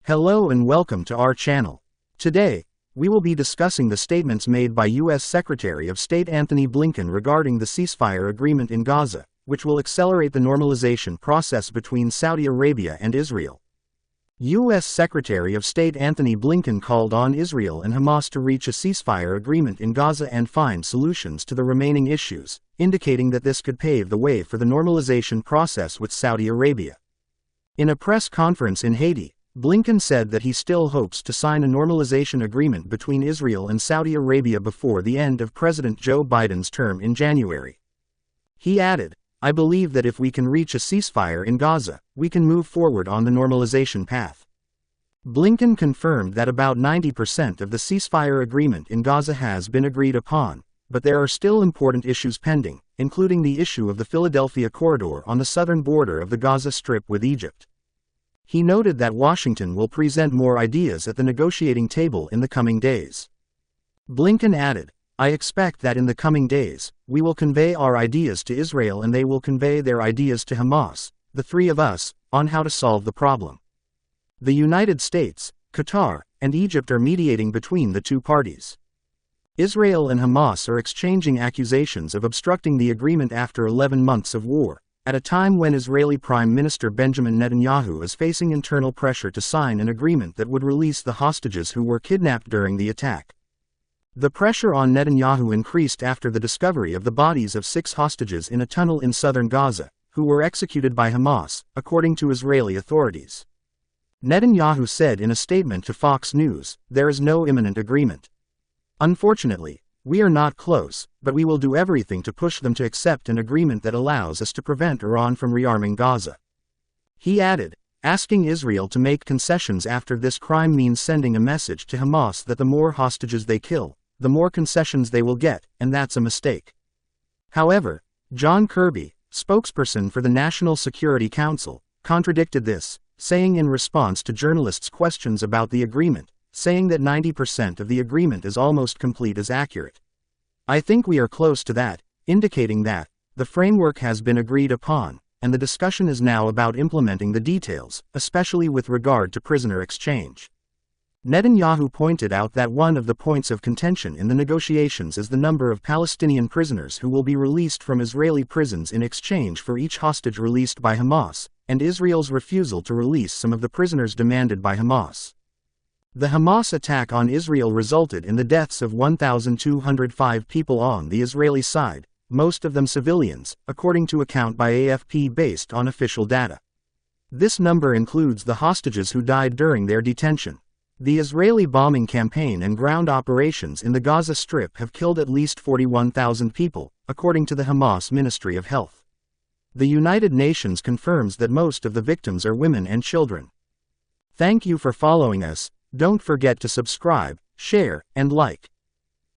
Hello and welcome to our channel. Today, we will be discussing the statements made by U.S. Secretary of State Antony Blinken regarding the ceasefire agreement in Gaza, which will accelerate the normalization process between Saudi Arabia and Israel. U.S. Secretary of State Antony Blinken called on Israel and Hamas to reach a ceasefire agreement in Gaza and find solutions to the remaining issues, indicating that this could pave the way for the normalization process with Saudi Arabia. In a press conference in Haiti, Blinken said that he still hopes to sign a normalization agreement between Israel and Saudi Arabia before the end of President Joe Biden's term in January. He added, "I believe that if we can reach a ceasefire in Gaza, we can move forward on the normalization path." Blinken confirmed that about 90% of the ceasefire agreement in Gaza has been agreed upon, but there are still important issues pending, including the issue of the Philadelphia corridor on the southern border of the Gaza Strip with Egypt. He noted that Washington will present more ideas at the negotiating table in the coming days. Blinken added, "I expect that in the coming days, we will convey our ideas to Israel and they will convey their ideas to Hamas, the three of us, on how to solve the problem." The United States, Qatar, and Egypt are mediating between the two parties. Israel and Hamas are exchanging accusations of obstructing the agreement after 11 months of war, at a time when Israeli Prime Minister Benjamin Netanyahu is facing internal pressure to sign an agreement that would release the hostages who were kidnapped during the attack. The pressure on Netanyahu increased after the discovery of the bodies of 6 hostages in a tunnel in southern Gaza, who were executed by Hamas, according to Israeli authorities. Netanyahu said in a statement to Fox News, "There is no imminent agreement. Unfortunately, we are not close, but we will do everything to push them to accept an agreement that allows us to prevent Iran from rearming Gaza." He added, asking Israel to make concessions after this crime means sending a message to Hamas that the more hostages they kill, the more concessions they will get, and that's a mistake. However, John Kirby, spokesperson for the National Security Council, contradicted this, saying in response to journalists' questions about the agreement, saying that 90% of the agreement is almost complete is accurate. "I think we are close to that," indicating that the framework has been agreed upon, and the discussion is now about implementing the details, especially with regard to prisoner exchange. Netanyahu pointed out that one of the points of contention in the negotiations is the number of Palestinian prisoners who will be released from Israeli prisons in exchange for each hostage released by Hamas, and Israel's refusal to release some of the prisoners demanded by Hamas. The Hamas attack on Israel resulted in the deaths of 1,205 people on the Israeli side, most of them civilians, according to account by AFP based on official data. This number includes the hostages who died during their detention. The Israeli bombing campaign and ground operations in the Gaza Strip have killed at least 41,000 people, according to the Hamas Ministry of Health. The United Nations confirms that most of the victims are women and children. Thank you for following us. Don't forget to subscribe, share, and like.